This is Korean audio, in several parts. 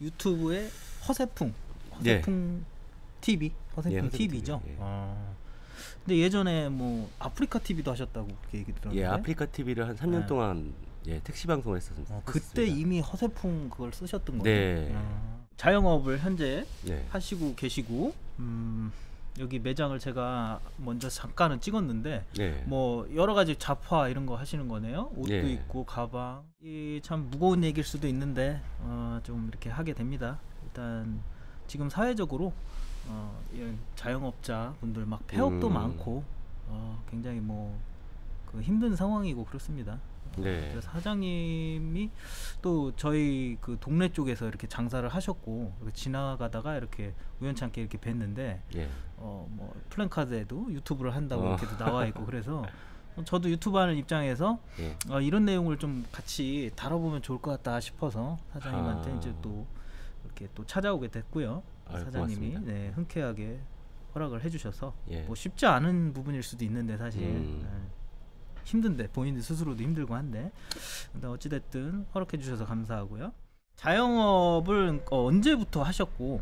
유튜브에 허세풍 예. TV, 허세풍 허세풍 TV죠. TV, 예. 근데 예전에 뭐 아프리카 TV도 하셨다고 그렇게 얘기 들었는데. 예, 아프리카 TV를 한 3년 네. 동안 예, 택시 방송을 했었습니다. 그때 이미 허세풍 그걸 쓰셨던 거죠. 네. 자영업을 현재 네. 하시고 계시고, 여기 매장을 제가 먼저 잠깐은 찍었는데, 네. 뭐 여러 가지 잡화 이런 거 하시는 거네요. 옷도 네. 있고 가방. 이 참 무거운 얘기일 수도 있는데 좀 이렇게 하게 됩니다. 일단 지금 사회적으로 이런 자영업자 분들 막 폐업도 많고 굉장히 뭐 그 힘든 상황이고 그렇습니다. 네. 그래서 사장님이 또 저희 그 동네 쪽에서 이렇게 장사를 하셨고 이렇게 지나가다가 이렇게 우연찮게 이렇게 뵀는데 예. 뭐 플랜카드에도 유튜브를 한다고 이렇게도 나와 있고 그래서 저도 유튜브 하는 입장에서 예. 이런 내용을 좀 같이 다뤄보면 좋을 것 같다 싶어서 사장님한테 이제 또 이렇게 또 찾아오게 됐고요. 아유, 사장님이 고맙습니다. 네, 흔쾌하게 허락을 해주셔서 예. 뭐 쉽지 않은 부분일 수도 있는데 사실 힘든데 본인들 스스로도 힘들고 한데 근데 어찌됐든 허락해 주셔서 감사하고요. 자영업을 언제부터 하셨고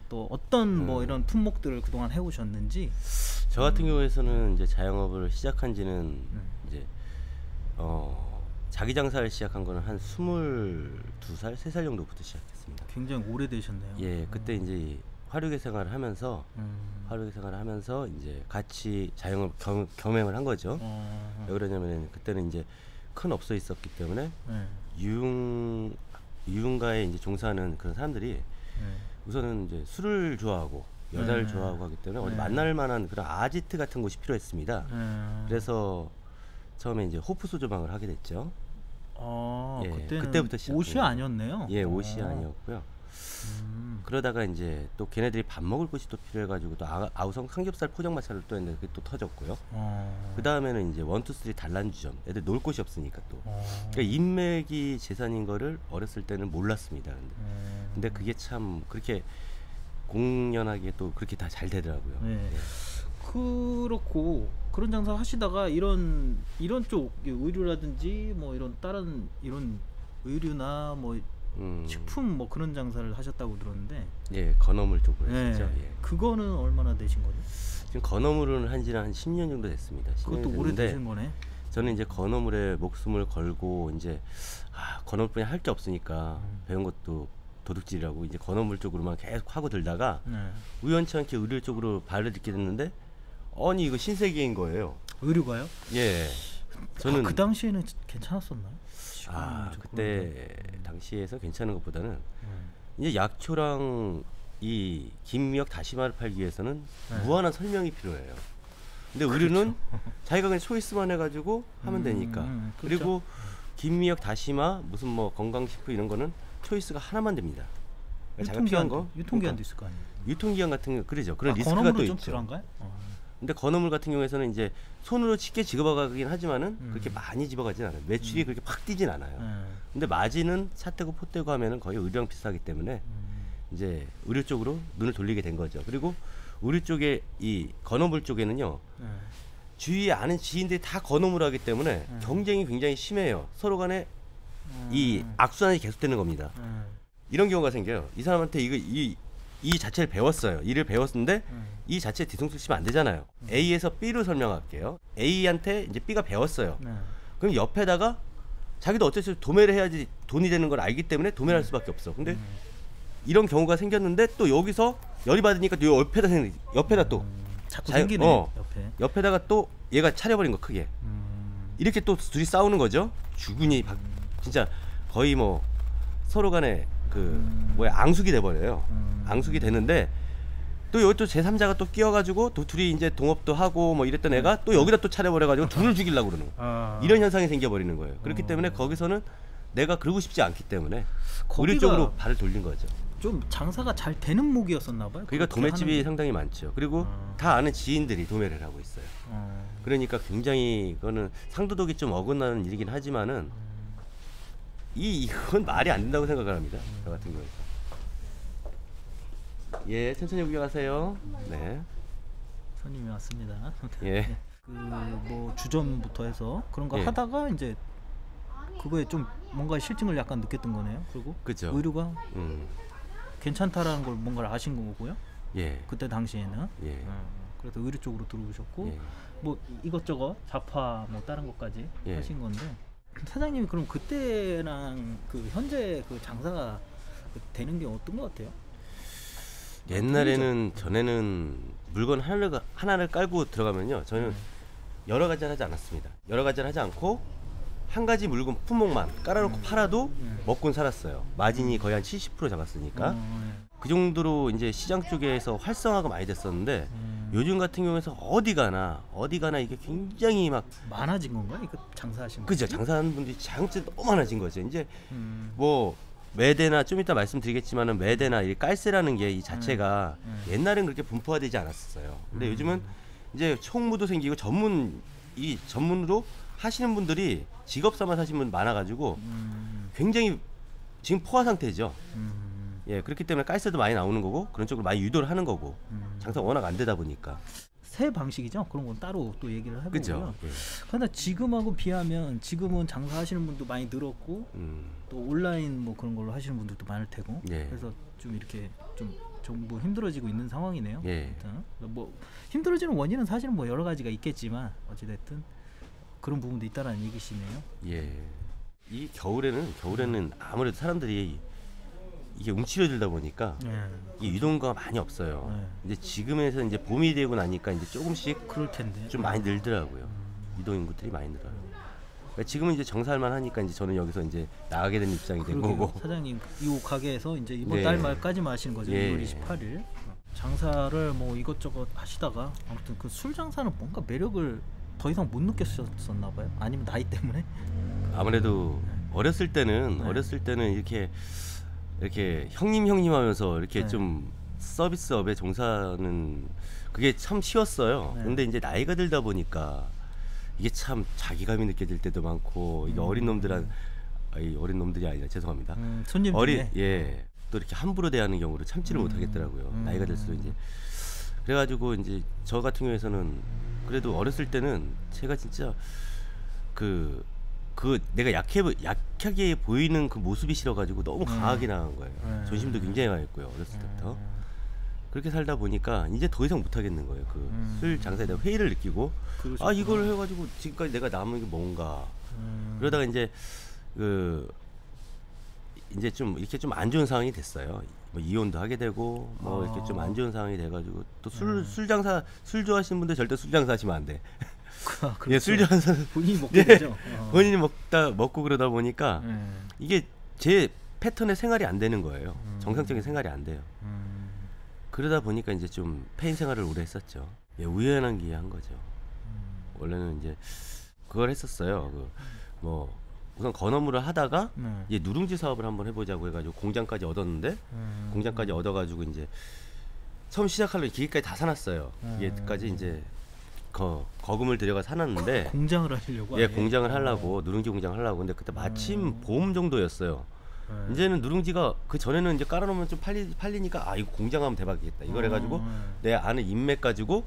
또 어떤 뭐 이런 품목들을 그동안 해오셨는지. 저 같은 경우에서는 이제 자영업을 시작한 지는 이제 자기 장사를 시작한 거는 한 22살, 3살 정도부터 시작했습니다. 굉장히 오래되셨네요. 예, 그때 이제 화류계 생활을 하면서 이제 같이 자영업 겸행을 한 거죠. 왜 그러냐면 그때는 이제 큰 업소에 있었기 때문에 유흥가에 이제 종사하는 그런 사람들이 우선은 이제 술을 좋아하고 여자를 좋아하고 하기 때문에 어디 만날 만한 그런 아지트 같은 곳이 필요했습니다. 그래서 처음에 이제 호프 소주방을 하게 됐죠. 예, 그때는 그때부터 시작합니다. 옷이 아니었네요. 예, 옷이 아니었고요. 그러다가 이제 또 걔네들이 밥 먹을 곳이 또 필요해가지고 또 아우성 삼겹살 포장마차를 또 했는데 그게 또 터졌고요. 그 다음에는 이제 1, 2, 3 단란주점. 애들 놀 곳이 없으니까 또. 그러니까 인맥이 재산인 거를 어렸을 때는 몰랐습니다. 근데 그게 참 그렇게 공연하게 또 그렇게 다 잘 되더라고요. 네. 네. 그렇고 그런 장사 하시다가 이런 쪽 의류라든지 뭐 이런 다른 이런 의류나 뭐 식품 뭐 그런 장사를 하셨다고 들었는데. 예, 건어물 쪽으로 했죠. 예. 그거는 얼마나 되신 거죠? 지금 건어물은 한 지는 한 10년 정도 됐습니다. 10년 그것도 오래 되신 거네. 저는 이제 건어물에 목숨을 걸고 이제 건어물뿐이 할 게 없으니까 배운 것도 도둑질이라고 이제 건어물 쪽으로만 계속 하고 들다가 우연치 않게 의류 쪽으로 발을 딛게 됐는데 아니 이거 신세계인 거예요. 의류가요? 예. 저는 그 당시에는 괜찮았었나요? 그때 당시에서 괜찮은 것보다는 이제 약초랑 이 김미역 다시마를 팔기 위해서는 무한한 설명이 필요해요. 근데 의류는 자기가 그냥 초이스만 해가지고 하면 되니까. 그리고 김미역 다시마 무슨 뭐 건강식품 이런 거는 초이스가 하나만 됩니다. 자기가 필요한 거. 유통기한도 있을 거 아니에요. 유통기한 같은 거 그러죠. 그런 리스크가 또 좀 있죠. 필요한가요? 근데 건어물 같은 경우에는 이제 손으로 쉽게 집어가긴 하지만은 그렇게 많이 집어가진 않아요. 매출이 그렇게 팍 뛰진 않아요. 근데 마진은 사떼고 포떼고 하면은 거의 의류랑 비슷하기 때문에 이제 의류 쪽으로 눈을 돌리게 된 거죠. 그리고 의류 쪽에 이 건어물 쪽에는요. 주위에 아는 지인들이 다 건어물 하기 때문에 경쟁이 굉장히 심해요. 서로 간에 이 악순환이 계속되는 겁니다. 이런 경우가 생겨요. 이 사람한테 이 자체를 배웠어요. 일을 배웠는데 이 자체에 뒤통수 치면 안 되잖아요. A에서 B로 설명할게요. A한테 이제 B가 배웠어요. 그럼 옆에다가 자기도 어쨌든 도매를 해야지 돈이 되는 걸 알기 때문에 도매를 할 수밖에 없어. 근데 이런 경우가 생겼는데 또 여기서 열이 받으니까 또 옆에다 또 자꾸 생기네. 옆에다가 또 얘가 차려버린 거 크게. 이렇게 또 둘이 싸우는 거죠. 주군이 진짜 거의 뭐 서로 간에 앙숙이 돼버려요. 앙숙이 되는데 또 여기 또 제3자가 또 끼어가지고 또 둘이 이제 동업도 하고 뭐 이랬던 애가 또 여기다 또 차려버려가지고 둘을 죽이려고 그러는 거예요. 이런 현상이 생겨버리는 거예요. 그렇기 때문에 거기서는 내가 그러고 싶지 않기 때문에 의류 쪽으로 발을 돌린 거죠. 좀 장사가 잘 되는 목이었었나 봐요. 그러니까 도매집이 상당히 많죠. 그리고 다 아는 지인들이 도매를 하고 있어요. 그러니까 굉장히 그거는 상도덕이 좀 어긋나는 일이긴 하지만은 이건 말이 안 된다고 생각을 합니다. 저 같은 경우에서. 예, 천천히 구경하세요. 네. 손님이 왔습니다. 예. 뭐 주점부터 해서 그런 거 하다가 이제 그거에 좀 뭔가 실증을 약간 느꼈던 거네요. 그리고 그죠. 의류가 괜찮다라는 걸 뭔가를 아신 거고요. 예. 그때 당시에는. 예. 그래서 의류 쪽으로 들어오셨고 예. 뭐 이것저것 잡화 뭐 다른 것까지 예. 하신 건데 사장님이 그럼 그때랑 그 현재 그 장사가 되는 게 어떤 것 같아요? 옛날에는 전에는 물건 하나를 깔고 들어가면요, 저는 여러 가지를 하지 않았습니다. 여러 가지를 하지 않고 한 가지 물건 품목만 깔아놓고 팔아도 먹고는 살았어요. 마진이 거의 한 70% 잡았으니까. 그 정도로 이제 시장 쪽에서 활성화가 많이 됐었는데 요즘 같은 경우에서 어디 가나 이게 굉장히 막 많아진 건가요? 이거 장사하시는 그죠? 장사하는 분들이 진짜 너무 많아진 거죠. 이제 뭐 매대나 좀 이따 말씀드리겠지만은 매대나 이 깔세라는 게 이 자체가 옛날엔 그렇게 분포화되지 않았었어요. 근데 요즘은 이제 총무도 생기고 전문으로 하시는 분들이 직업 삼아서 하시는 분 많아가지고 굉장히 지금 포화 상태죠. 예, 그렇기 때문에 깔세도 많이 나오는 거고 그런 쪽으로 많이 유도를 하는 거고 장사가 워낙 안 되다 보니까 새 방식이죠. 그런 건 따로 또 얘기를 해보고요. 그죠? 예. 그런데 지금하고 비하면 지금은 장사하시는 분도 많이 늘었고 또 온라인 뭐 그런 걸로 하시는 분들도 많을 테고 예. 그래서 좀 이렇게 좀 뭐 힘들어지고 있는 상황이네요. 예. 일단 뭐 힘들어지는 원인은 사실은 뭐 여러 가지가 있겠지만 어찌됐든 그런 부분도 있다라는 얘기시네요. 예. 이 겨울에는 아무래도 사람들이 이게 움츠려들다 보니까 이 유동가가 많이 없어요. 이제 지금에서 이제 봄이 되고 나니까 이제 조금씩 그럴 텐데 좀 많이 늘더라고요. 유동 인구들이 많이 늘어요. 그러니까 지금은 이제 정살만 하니까 이제 저는 여기서 이제 나가게 된 입장이 된 거고. 사장님 이 가게에서 이제 이번 네. 달 말까지만 하시는 거죠. 예. 2월 28일. 장사를 뭐 이것저것 하시다가 아무튼 그 술 장사는 뭔가 매력을 더 이상 못 느꼈었나 봐요. 아니면 나이 때문에? 아무래도 어렸을 때는 이렇게 형님 하면서 이렇게 좀 서비스업에 종사하는 그게 참 쉬웠어요. 근데 이제 나이가 들다 보니까 이게 참 자기감이 느껴질 때도 많고 이게 어린 놈들이 아니라 죄송합니다. 손님들이 예. 또 이렇게 함부로 대하는 경우를 참지를 못하겠더라고요. 나이가 들수록 이제 그래가지고 이제 저 같은 경우에서는 그래도 어렸을 때는 제가 진짜 그 내가 약하게 보이는 그 모습이 싫어가지고 너무 강하게 나간 거예요. 존심도 굉장히 강했고요. 어렸을 때부터. 그렇게 살다 보니까 이제 더 이상 못하겠는 거예요. 그 술 장사에 대한 회의를 느끼고 그러셨구나. 아 이걸 해가지고 지금까지 내가 남은 게 뭔가 그러다가 이제 이제 좀 이렇게 좀 안 좋은 상황이 됐어요. 뭐 이혼도 하게 되고 뭐 이렇게 좀 안 좋은 상황이 돼가지고 또 술 장사 술 좋아하시는 분들 절대 술 장사하시면 안 돼. 그렇죠. 예, 술 좋아하는 본인이 먹게 되죠. 본인이 먹고 그러다 보니까 이게 제 패턴의 생활이 안 되는 거예요. 정상적인 생활이 안 돼요. 그러다 보니까 이제 좀 폐인 생활을 오래 했었죠. 예, 우연한 기회에 한 거죠. 원래는 이제 그걸 했었어요. 뭐 우선 건어물을 하다가 이제 누룽지 사업을 한번 해보자고 해가지고 공장까지 얻었는데 공장까지 얻어가지고 이제 처음 시작하려고 기계까지 다 사놨어요. 기계까지 이제 거금을 들여가 사놨는데 공장을 하시려고? 예, 공장을 하려고 누룽지 공장 하려고. 근데 그때 마침 봄 정도였어요. 이제는 누룽지가 그 전에는 이제 깔아놓으면 좀 팔리니까 아 이거 공장하면 대박이겠다. 이걸 해가지고 내 아는 인맥 가지고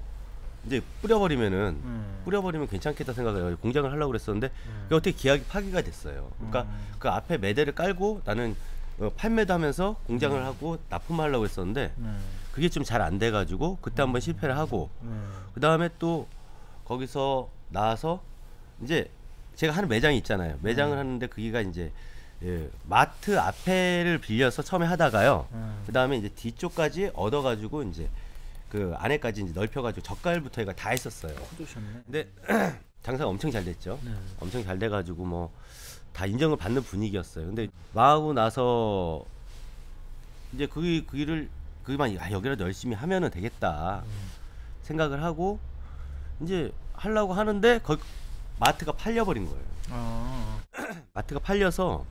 이제 뿌려버리면 괜찮겠다 생각해서 공장을 하려고 그랬었는데 그게 어떻게 계약이 파기가 됐어요. 그러니까 그 앞에 매대를 깔고 나는 판매도 하면서 공장을 하고 납품하려고 했었는데 그게 좀 잘 안 돼가지고 그때 한번 실패를 하고 그 다음에 또 거기서 나와서 이제 제가 하는 매장이 있잖아요. 매장을 하는데 그게가 이제 마트 앞에를 빌려서 처음에 하다가요. 그 다음에 이제 뒤쪽까지 얻어가지고 이제 그 안에까지 이제 넓혀가지고 젓갈부터 해가 다 했었어요. 근데 장사가 엄청 잘 됐죠. 엄청 잘 돼가지고 뭐 다 인정을 받는 분위기였어요. 근데 망하고 나서 이제 그 일을 여기라도 열심히 하면은 되겠다 생각을 하고 이제 하려고 하는데 거기 마트가 팔려버린 거예요. 마트가 팔려서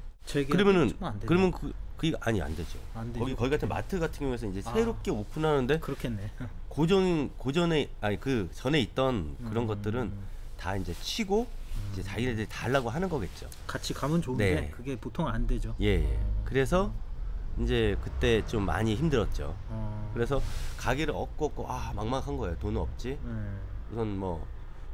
그러면 그게 아니 안 되죠. 거기 같은 마트 같은 경우에서 이제 새롭게 오픈하는데 그렇겠네. 고전에 그 전에 있던 그런 것들은 다 이제 치고 이제 자기네들이 다 하려고 하는 거겠죠. 같이 가면 좋은데 네. 그게 보통 안 되죠. 예. 그래서 이제 그때 좀 많이 힘들었죠. 그래서 가게를 얻고 막막한 거예요. 돈은 없지. 우선 뭐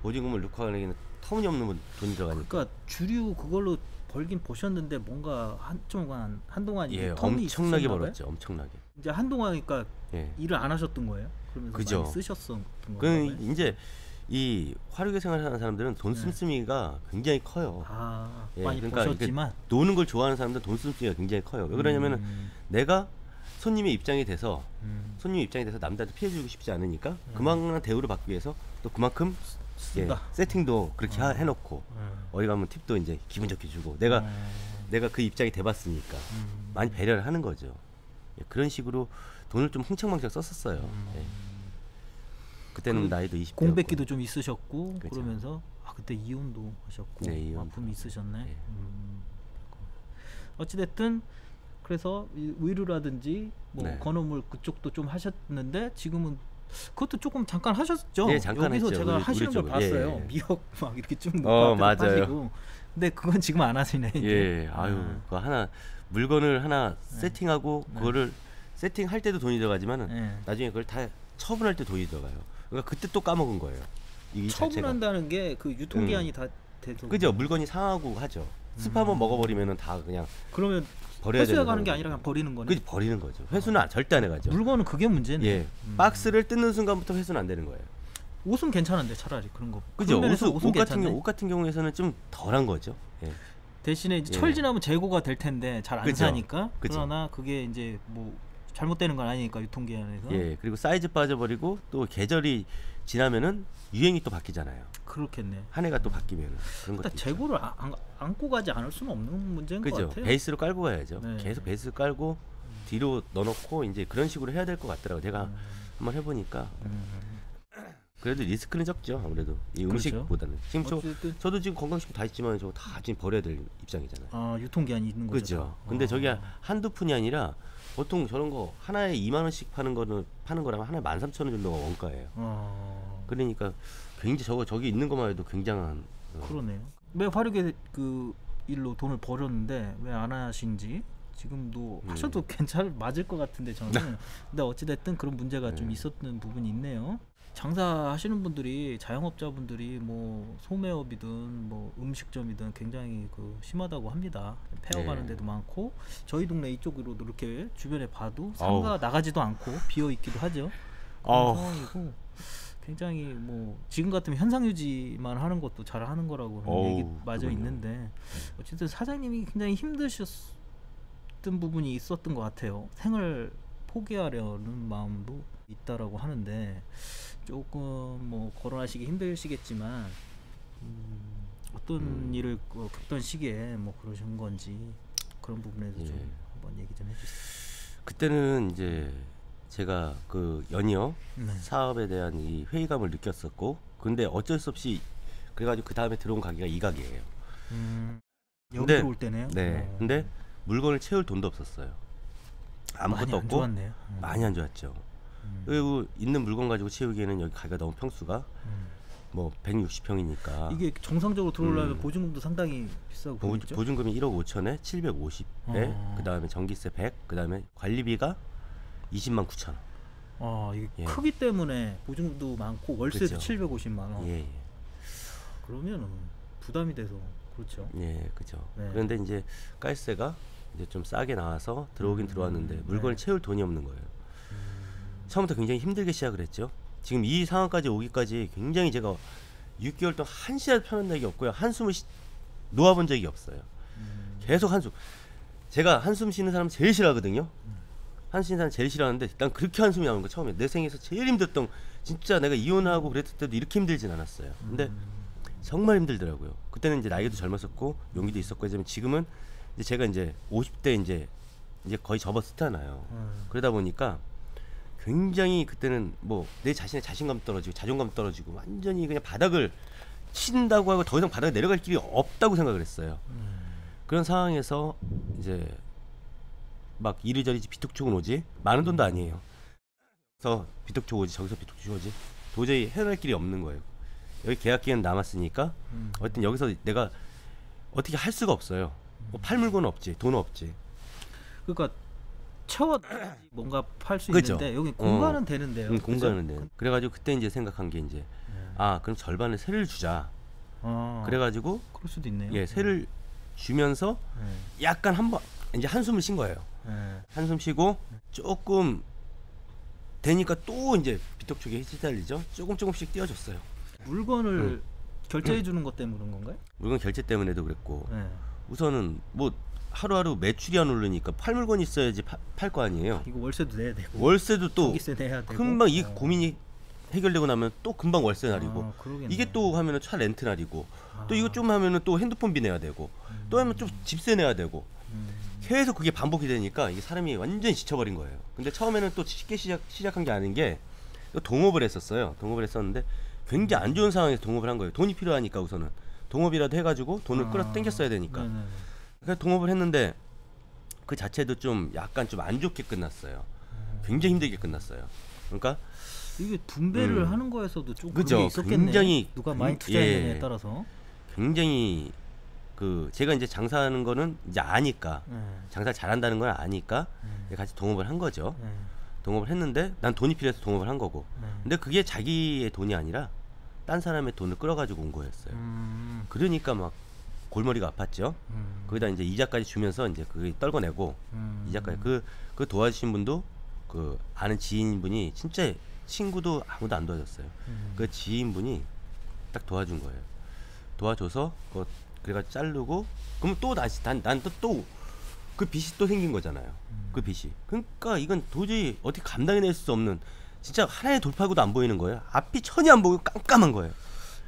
보증금을 넣고 하기에는 터무니없는 돈이 들어가니까. 그러니까 주류 그걸로 벌긴 보셨는데 뭔가 한동안 예, 텀이 엄청나게 있었나 벌었죠. 엄청나게. 이제 한동안 그러니까 예. 일을 안 하셨던 거예요? 그러면서 그죠. 많이 쓰셨던 그 거예요? 이제 이 화력의 생활하는 사람들은 돈 씀씀이가 굉장히 커요. 아, 예, 많이 그러니까 버셨지만 노는 걸 좋아하는 사람들은 돈 씀씀이가 굉장히 커요. 왜 그러냐면은 내가 손님의 입장이 돼서 남들한테 피해 주고 싶지 않으니까 그만한 대우를 받기 위해서 또 그만큼 예, 세팅도 그렇게 해놓고 어디 가면 팁도 이제 기분 좋게 주고 내가 그 입장이 돼봤으니까 많이 배려를 하는 거죠. 예, 그런 식으로 돈을 좀 흥청망청 썼었어요. 예. 그때는 나이도 20대 공백기도 좀 있으셨고 그쵸. 그러면서 그때 이혼도 하셨고 네, 이혼도. 아픔이 있으셨네. 네. 어찌됐든 그래서 의류라든지 뭐 네. 건어물 그쪽도 좀 하셨는데 지금은 그것도 조금 잠깐 하셨죠? 네, 잠깐 여기서 했죠. 제가 우리 하시는 걸 쪽은. 봤어요. 예. 미역 막 이렇게 쭉 맞아요. 파시고. 근데 그건 지금 안 하시네. 이제. 예, 아유, 그 하나 물건을 하나 세팅하고 그거를 세팅할 때도 돈이 들어가지만은 나중에 그걸 다 처분할 때 돈이 들어가요. 그러니까 그때 또 까먹은 거예요. 이 처분한다는 게 그 유통기한이 다 돼서. 그죠? 물건이 상하고 하죠. 스프 한번 먹어버리면은 다 그냥 그러면 버려야 회수해 되는 가는 게 거고. 아니라 그냥 버리는 거네. 그지, 버리는 거죠. 회수는 절대 안 해가죠. 물건은 그게 문제네. 예, 박스를 뜯는 순간부터 회수는 안 되는 거예요. 옷은 괜찮은데 차라리 그런 거. 그죠? 옷은 옷 같은 경우에서는 좀 덜한 거죠. 예. 대신에 이제 철 지나면 재고가 될 텐데 잘 안 그죠? 사니까. 그죠? 그러나 그게 이제 뭐 잘못되는 건 아니니까 유통기한에서. 예, 그리고 사이즈 빠져버리고 또 계절이 지나면은 유행이 또 바뀌잖아요. 그렇겠네. 한 해가 또 바뀌면은 그런 것도 일단 재고를 안고 가지 않을 수는 없는 문제인 것 그죠? 같아요. 베이스로 깔고 가야죠. 네. 계속 베이스 깔고 뒤로 넣어놓고 이제 그런 식으로 해야 될 것 같더라고. 제가 한번 해보니까 그래도 리스크는 적죠. 아무래도 이 음식보다는. 지금 저도 지금 건강식품 다 있지만 저거 다 지금 버려야 될 입장이잖아요. 아, 유통기한이 있는 거죠. 그죠? 근데 저기 한두 푼이 아니라 보통 저런 거 하나에 2만 원씩 파는 거라면 하나에 13,000원 정도가 원가예요. 그러니까 굉장히 저기 있는 것만 해도 굉장한. 그러네요. 왜 화력의 그 일로 돈을 벌었는데 왜 안 하신지 지금도 하셔도 맞을 것 같은데 저는. 근데 어찌됐든 그런 문제가 좀 있었던 부분이 있네요. 장사하시는 분들이 자영업자분들이 뭐 소매업이든 뭐 음식점이든 굉장히 그 심하다고 합니다. 폐업하는 데도 많고 저희 동네 이쪽으로도 이렇게 주변에 봐도 상가 나가지도 않고 비어 있기도 하죠. 그런 상황이고 굉장히 뭐 지금 같으면 현상 유지만 하는 것도 잘 하는 거라고 얘기 마저 있는데 어쨌든 사장님이 굉장히 힘드셨던 부분이 있었던 것 같아요. 생을 포기하려는 마음도 있다라고 하는데 조금 뭐 거론하시기 힘드시겠지만 어떤 일을 겪던 시기에 뭐 그러신 건지 그런 부분에서 좀 한번 얘기 좀 해주세요. 그때는 이제 제가 그 연이어 사업에 대한 이 회의감을 느꼈었고, 근데 어쩔 수 없이 그래가지고 그 다음에 들어온 가게가 이 가게예요. 여기 들어올 때네요. 네. 근데 물건을 채울 돈도 없었어요. 아무것도 없고 좋았네요. 많이 안 좋았죠. 그리고 있는 물건 가지고 채우기에는 여기 가게가 너무 평수가 뭐 160평이니까 이게 정상적으로 들어오려면 보증금도 상당히 비싸고 보증금이 1억 5천에 750에 그 다음에 전기세 100, 그 다음에 관리비가 20만 9천 원. 이게 크기 때문에 보증금도 많고 월세도 그쵸. 750만 원. 예. 그러면은 부담이 돼서 그렇죠. 예, 그죠. 네. 그런데 이제 가스세가 이제 좀 싸게 나와서 들어오긴 들어왔는데 물건을 채울 돈이 없는 거예요. 처음부터 굉장히 힘들게 시작을 했죠. 지금 이 상황까지 오기까지 굉장히 제가 6개월 동안 한시라도 편한 적이 없고요. 한숨을 놓아본 적이 없어요. 계속 한숨. 제가 한숨 쉬는 사람 제일 싫어하거든요. 한숨 쉬는 사람 제일 싫어하는데 난 그렇게 한숨이 나오는 거 처음에. 내 생에서 제일 힘들었던, 진짜 내가 이혼하고 그랬을 때도 이렇게 힘들진 않았어요. 근데 정말 힘들더라고요. 그때는 이제 나이도 젊었었고 용기도 있었고 하지만 지금은 이제 제가 이제 50대 이제 거의 접어쓰잖아요. 그러다 보니까 굉장히 그때는 뭐 내 자신의 자신감 떨어지고 자존감 떨어지고 완전히 그냥 바닥을 친다고 하고 더 이상 바닥에 내려갈 길이 없다고 생각을 했어요. 그런 상황에서 이제 막 이리저리 비톡촉은 오지, 많은 돈도 아니에요. 그래서 비톡촉 오지, 저기서 비톡촉 오지, 도저히 해낼 길이 없는 거예요. 여기 계약 기간 남았으니까 어쨌든 여기서 내가 어떻게 할 수가 없어요. 뭐 팔 물건은 없지, 돈은 없지. 그러니까 채워 뭔가 팔 수 그죠? 있는데 여기 공간은 되는데요. 공간은 돼. 그래가지고 그때 이제 생각한 게 이제 그럼 절반을 세를 주자. 그래가지고 그럴 수도 있네요. 예, 세를 주면서 약간 한번 이제 한숨을 쉰 거예요. 한숨 쉬고 조금 되니까 또 이제 비톡촉에 휘달리죠. 조금씩 띄워줬어요. 물건을 결제해 주는 것 때문에 그런 건가요? 물건 결제 때문에도 그랬고 우선은 뭐 하루하루 매출이 안 오르니까 팔 물건이 있어야지 팔 거 아니에요. 이거 월세도 내야 되고 월세도 또 전기세 내야 되고 금방 이 고민이 해결되고 나면 또 금방 월세 날이고 그러겠네. 이게 또 하면은 차 렌트 날이고 또 이거 좀 하면은 또 핸드폰비 내야 되고 또 하면 좀 집세 내야 되고 계속 그게 반복이 되니까 이게 사람이 완전히 지쳐버린 거예요. 근데 처음에는 또 쉽게 시작한 게 아닌 게 동업을 했었어요. 동업을 했었는데 굉장히 안 좋은 상황에서 동업을 한 거예요. 돈이 필요하니까 우선은 동업이라도 해가지고 돈을 끌어 당겼어야 되니까. 그래서 동업을 했는데 그 자체도 좀 약간 좀 안 좋게 끝났어요. 굉장히 힘들게 끝났어요. 그러니까 이게 분배를 하는 거에서도 좀 그런 그죠. 게 있었겠네. 굉장히 누가 많이 투자했느냐에 따라서 굉장히 그 제가 이제 장사하는 거는 이제 아니까 장사 잘한다는 걸 아니까 같이 동업을 한 거죠. 동업을 했는데 난 돈이 필요해서 동업을 한 거고. 근데 그게 자기의 돈이 아니라 딴 사람의 돈을 끌어가지고 온 거였어요. 그러니까 막 골머리가 아팠죠. 거기다 이제 이자까지 주면서 이제 그게 떨궈내고 이자까지 그 도와주신 분도 그 아는 지인분이 진짜 친구도 아무도 안 도와줬어요. 그 지인분이 딱 도와준 거예요. 도와줘서 그래가 자르고 그러면 또 다시 난 또 그 빚이 또 생긴 거잖아요. 그 빚이. 그러니까 이건 도저히 어떻게 감당해낼 수 없는 진짜 하나의 돌파구도 안 보이는 거예요. 앞이 천이 안 보이고 깜깜한 거예요.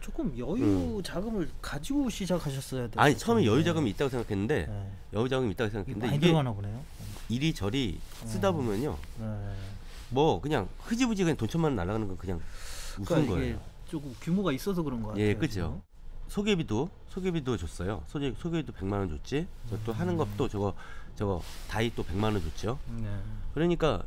조금 여유 자금을 가지고 시작하셨어야 돼요. 아니 처음에 여유 자금이 있다고 생각했는데 여유 자금이 있다고 생각했는데 많이 이게 들어가나 보네요. 이리저리 쓰다 보면요. 뭐 그냥 흐지부지 그냥 돈 천만 원 날아가는 건 그냥 우스운 그러니까 거예요. 조금 규모가 있어서 그런 거 같아요. 예, 그죠. 소개비도 줬어요. 소개비도 100만 원 줬지. 저 또 하는 것도 저거 다이 또 100만 원 줬죠. 그러니까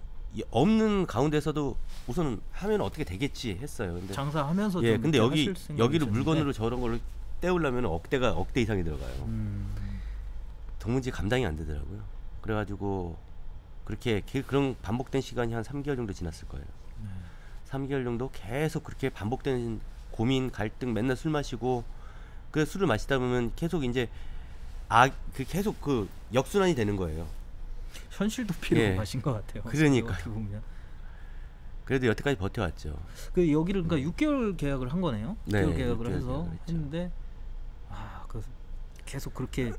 없는 가운데서도 우선은 하면 어떻게 되겠지 했어요. 근데 장사하면서 근데 여기를 물건으로 저런 걸로 때우려면 억대 이상이 들어가요. 도무지 감당이 안 되더라고요. 그래가지고 그렇게 그런 반복된 시간이 한 3개월 정도 지났을 거예요. 3개월 정도 계속 그렇게 반복된 고민, 갈등, 맨날 술 마시고 그 술을 마시다 보면 계속 이제 계속 그 역순환이 되는 거예요. 현실도 필요로 마신 것 같아요. 그러니까 그래도 여태까지 버텨왔죠. 그 여기를 그러니까 6개월 계약을 한 거네요. 6개월 계약을 6개월 해서 했죠. 했는데 그 계속 그렇게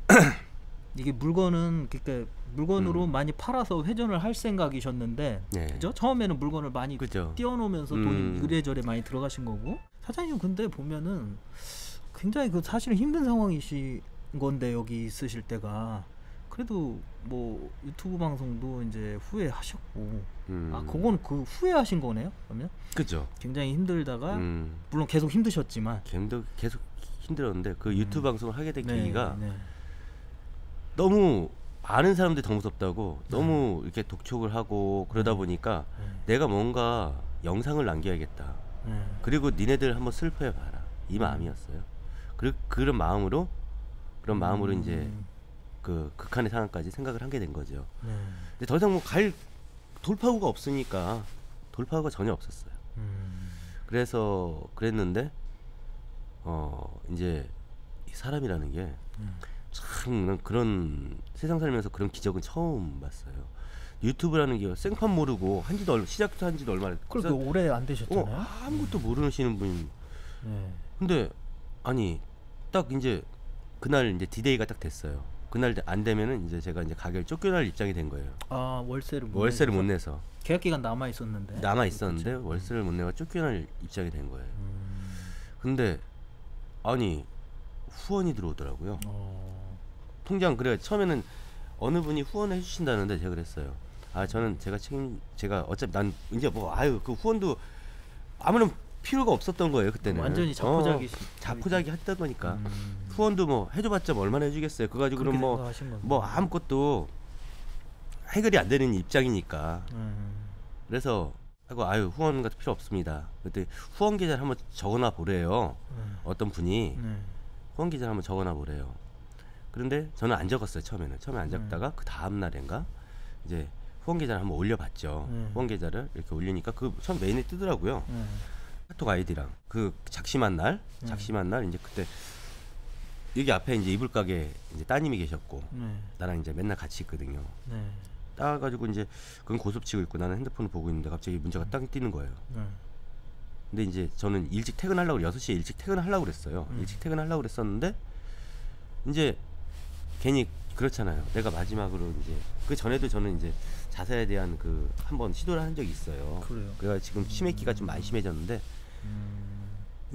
이게 그러니까 물건으로 많이 팔아서 회전을 할 생각이셨는데 그죠? 처음에는 물건을 많이 띄워놓으면서 돈이 이래저래 많이 들어가신 거고. 사장님 근데 보면은 굉장히 사실은 힘든 상황이신 건데 여기 있으실 때가 그래도 뭐 유튜브 방송도 이제 후회하셨고 그건 그 후회하신 거네요 그러면? 그죠. 굉장히 힘들다가 물론 계속 힘드셨지만 계속 힘들었는데 그 유튜브 방송을 하게 된 계기가 너무 아는 사람들이 더 무섭다고 너무 이렇게 독촉을 하고 그러다 보니까 내가 뭔가 영상을 남겨야겠다. 그리고 니네들 한번 슬퍼해봐라 이 마음이었어요. 그런 마음으로 이제 그 극한의 상황까지 생각을 하게 된 거죠. 근데 더 이상 뭐 돌파구가 없으니까 돌파구가 전혀 없었어요. 그래서 그랬는데 이제 이 사람이라는 게 참 그런 세상 살면서 그런 기적은 처음 봤어요. 유튜브라는 게 생판 모르고 시작도 한 지도 얼마 그렇게 오래 안 되셨잖아요. 아무것도 모르시는 분이 근데 아니 딱 이제 그날 이제 디데이가 딱 됐어요. 그날 안 되면은 이제 제가 이제 가게를 쫓겨날 입장이 된 거예요. 월세를 못 내서 계약 기간 남아 있었는데 그렇죠. 월세를 못 내고 쫓겨날 입장이 된 거예요. 근데 아니 후원이 들어오더라고요. 통장 그래 처음에는 어느 분이 후원을 해주신다는데 제가 그랬어요. 저는 제가 어차피 난 이제 그 후원도 아무런 필요가 없었던 거예요 그때는. 완전히 자포자기 했다 보니까 후원도 뭐 해줘봤자 얼마나 해주겠어요. 그거 가지고 그럼 뭐 아무것도 해결이 안 되는 입장이니까. 그래서 후원 같은 필요 없습니다. 그때 후원 계좌를 한번 적어놔 보래요. 어떤 분이 후원 계좌를 한번 적어놔 보래요. 그런데 저는 안 적었어요. 처음에 안 적다가 그 다음 날인가 이제 후원 계좌를 한번 올려봤죠. 후원 계좌를 이렇게 올리니까 그 처음 메인에 뜨더라고요. 카톡 아이디랑 그 작심한 날 이제 그때 여기 앞에 이제 이불 가게 이제 따님이 계셨고 네. 나랑 이제 맨날 같이 있거든요. 네. 따가지고 이제 그건 고습치고 있고 나는 핸드폰을 보고 있는데 갑자기 문자가 딱 뜨는 거예요. 네. 근데 이제 저는 일찍 퇴근하려고 6시에 일찍 퇴근하려고 그랬어요. 일찍 퇴근하려고 그랬었는데 이제 괜히 그렇잖아요. 내가 마지막으로 이제 그 전에도 저는 이제 자살에 대한 그 한번 시도를 한 적이 있어요. 그래요. 그래가 지금 치매기가 좀 많이 심해졌는데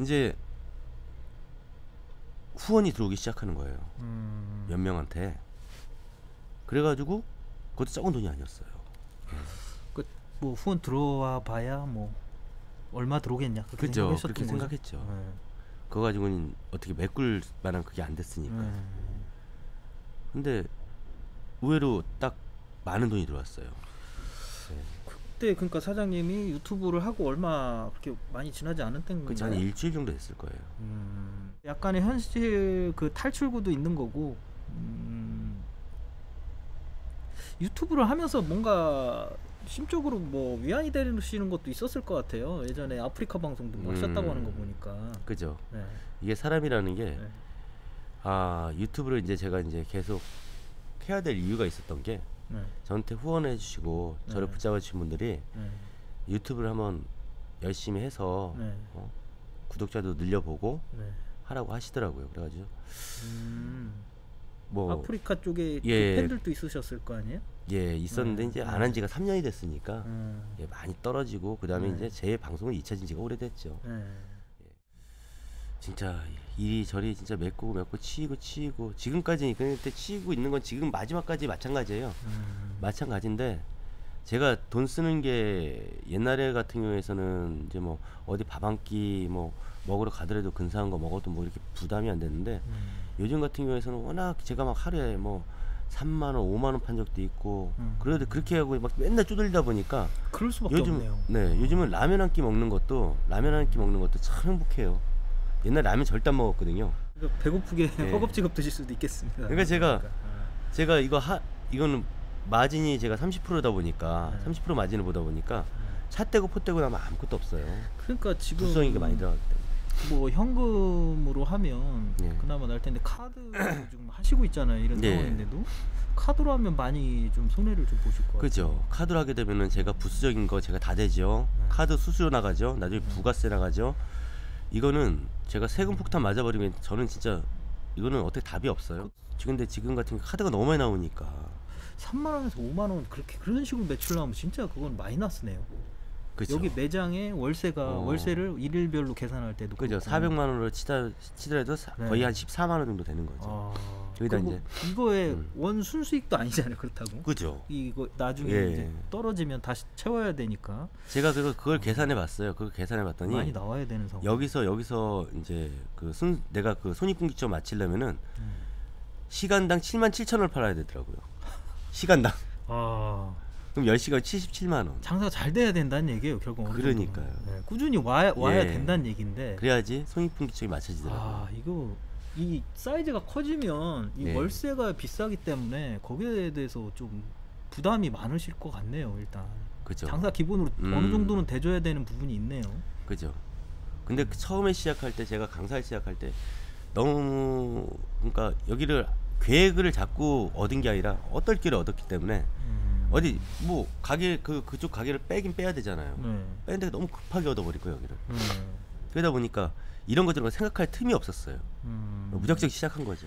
이제 후원이 들어오기 시작하는 거예요. 몇 명한테. 그래가지고 그것도 적은 돈이 아니었어요. 그 뭐 후원 들어와 봐야 뭐 얼마 들어오겠냐 그렇게 그죠. 생각하셨던 그렇게 거죠? 생각했죠. 네. 그거 가지고는 어떻게 메꿀 만한 그게 안 됐으니까. 네. 근데 의외로 딱 많은 돈이 들어왔어요. 네. 그때 그러니까 사장님이 유튜브를 하고 얼마 그렇게 많이 지나지 않은 때인가요? 그치, 한 일주일 정도 됐을 거예요. 약간의 현실 그 탈출구도 있는 거고 유튜브를 하면서 뭔가 심적으로 뭐 위안이 되시는 것도 있었을 것 같아요. 예전에 아프리카 방송도 뭐 하셨다고 하는 거 보니까. 그죠. 네. 이게 사람이라는 게 네. 유튜브를 이제 제가 이제 계속 해야 될 이유가 있었던 게 네. 저한테 후원해 주시고 저를 네. 붙잡아 주신 분들이 네. 유튜브를 한번 열심히 해서 네. 구독자도 늘려보고 네. 하라고 하시더라고요. 그래가지고 뭐 아프리카 쪽에 예. 그 팬들도 있으셨을 거 아니에요? 예 있었는데 이제 안 한 지가 3년이 됐으니까 음. 예, 많이 떨어지고 그 다음에 네. 이제 제 방송을 잊혀진 지가 오래됐죠. 네. 진짜 이리저리 진짜 메꾸고 치이고 지금까지 그때 치이고 있는 건 지금 마지막까지 마찬가지예요. 마찬가지인데 제가 돈 쓰는 게 옛날에 같은 경우에서는 이제 뭐 어디 밥 한 끼 뭐 먹으러 가더라도 근사한 거 먹어도 뭐 이렇게 부담이 안 됐는데 요즘 같은 경우에서는 워낙 제가 막 하루에 뭐 3만 원, 5만 원 판 적도 있고 그래도 그렇게 하고 막 맨날 쪼들리다 보니까 그럴 수밖에 요즘 없네요. 네 요즘은 라면 한 끼 먹는 것도 참 행복해요. 옛날 라면 절대 안 먹었거든요. 그러니까 배고프게 네. 허겁지겁 드실 수도 있겠습니다. 그러니까 제가 이거는 마진이 제가 30%다 보니까 30% 마진을 보다 보니까 차 떼고 포 떼고 나면 아무것도 없어요. 그러니까 지금 불성이가 많이 들어가기 때문에. 뭐 현금으로 하면 예. 그나마 날 텐데 카드 좀 하시고 있잖아요. 이런 예. 상황인데도 카드로 하면 많이 좀 손해를 좀 보실 것 같아요. 그죠. 카드로 하게 되면은 제가 부수적인 거 제가 다 되죠. 카드 수수료 나가죠. 나중에 부가세 나가죠. 이거는 제가 세금 폭탄 맞아버리면 저는 진짜 이거는 어떻게 답이 없어요. 근데 지금 같은 경우 카드가 너무 많이 나오니까 3만 원에서 5만 원 그런 식으로 매출 나오면 진짜 그건 마이너스네요. 그죠. 여기 매장에 월세를 일일별로 계산할 때도 그죠. 그렇고. 400만 원으로 치더라도 네. 거의 한 14만 원 정도 되는 거죠. 여기다 그리고 이제 이거의 원 순수익도 아니잖아요. 그렇다고. 그죠. 이거 나중에 예. 이제 떨어지면 다시 채워야 되니까 제가 그걸 계산해 봤어요. 그걸 계산해 봤더니 많이 나와야 되는 상황. 여기서 이제 내가 그 손익분기점 맞추려면은 시간당 77,000원을 팔아야 되더라고요. 시간당. 그럼 10시간 77만 원. 장사가 잘 돼야 된다는 얘기예요. 결국 어느 그러니까요. 정도는. 네, 꾸준히 와야 예. 된다는 얘기인데. 그래야지 손익분기점이 맞춰지더라고요. 이거 이 사이즈가 커지면 이 네. 월세가 비싸기 때문에 거기에 대해서 좀 부담이 많으실 것 같네요. 일단 그죠. 장사 기본으로 어느 정도는 대줘야 되는 부분이 있네요. 그죠. 근데 처음에 시작할 때 제가 강사를 시작할 때 너무 그러니까 여기를 계획을 잡고 얻은 게 아니라 어떨 길을 얻었기 때문에 어디 뭐 가게 그쪽 가게를 빼긴 빼야 되잖아요. 네. 빼는데 너무 급하게 얻어버릴 거예요 여기를. 그러다 보니까 이런 것들을 생각할 틈이 없었어요. 무작정 시작한 거죠.